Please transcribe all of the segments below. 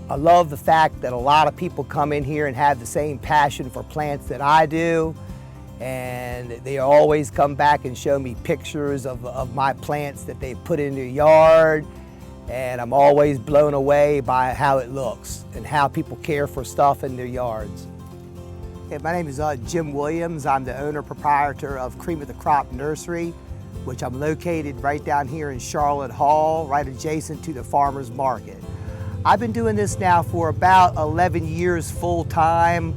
I love the fact that a lot of people come in here and have the same passion for plants that I do, and they always come back and show me pictures of my plants that they put in their yard, and I'm always blown away by how it looks and how people care for stuff in their yards. Okay, my name is Jim Williams. I'm the owner proprietor of Crop Nursery, which I'm located right down here in Charlotte Hall, right adjacent to the farmer's market. I've been doing this now for about 11 years full time.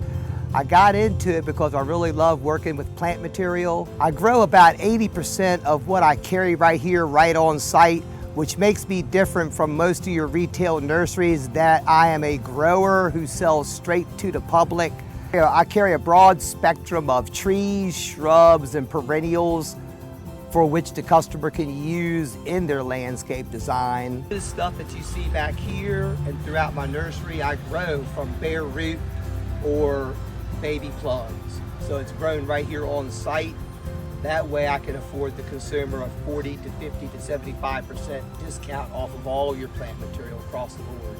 I got into it because I really love working with plant material. I grow about 80% of what I carry right here, right on site, which makes me different from most of your retail nurseries, that I am a grower who sells straight to the public. I carry a broad spectrum of trees, shrubs, and perennials for which the customer can use in their landscape design. This stuff that you see back here and throughout my nursery, I grow from bare root or baby plugs. So it's grown right here on site. That way I can afford the consumer a 40 to 50 to 75% discount off of all your plant material across the board.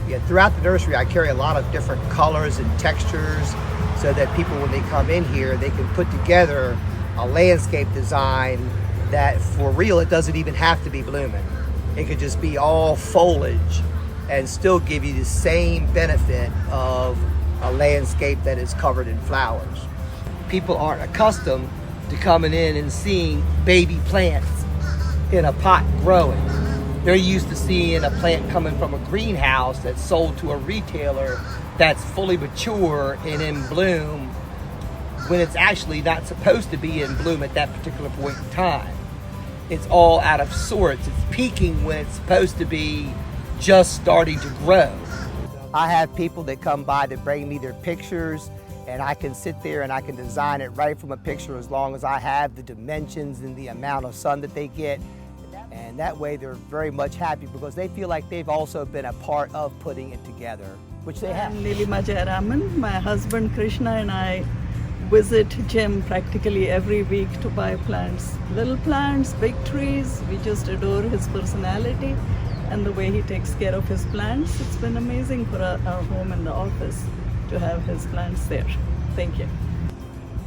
Yeah, throughout the nursery I carry a lot of different colors and textures so that people, when they come in here, they can put together a landscape design that, for real, it doesn't even have to be blooming. It could just be all foliage and still give you the same benefit of a landscape that is covered in flowers. People aren't accustomed to coming in and seeing baby plants in a pot growing. They're used to seeing a plant coming from a greenhouse that's sold to a retailer that's fully mature and in bloom, when it's actually not supposed to be in bloom at that particular point in time. It's all out of sorts. It's peaking when it's supposed to be just starting to grow. I have people that come by that bring me their pictures, and I can sit there and I can design it right from a picture as long as I have the dimensions and the amount of sun that they get. And that way they're very much happy because they feel like they've also been a part of putting it together, which they have. I'm Lily Majaraman. My husband Krishna and I visit Jim practically every week to buy plants. Little plants, big trees. We just adore his personality and the way he takes care of his plants. It's been amazing for our home and the office to have his plants there. Thank you.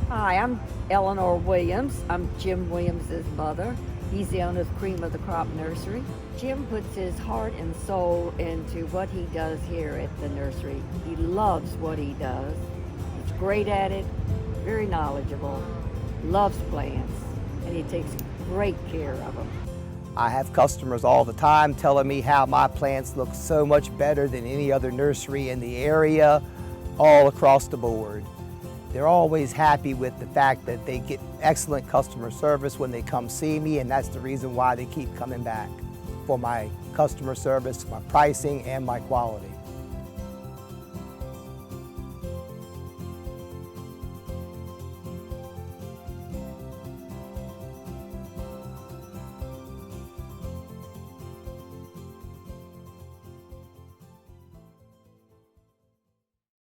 Hi, I'm Eleanor Williams. I'm Jim Williams' mother. He's the owner of the Crop Nursery. Jim puts his heart and soul into what he does here at the nursery. He loves what he does. He's great at it, very knowledgeable, loves plants, and he takes great care of them. I have customers all the time telling me how my plants look so much better than any other nursery in the area, all across the board. They're always happy with the fact that they get excellent customer service when they come see me, and that's the reason why they keep coming back, for my customer service, my pricing, and my quality.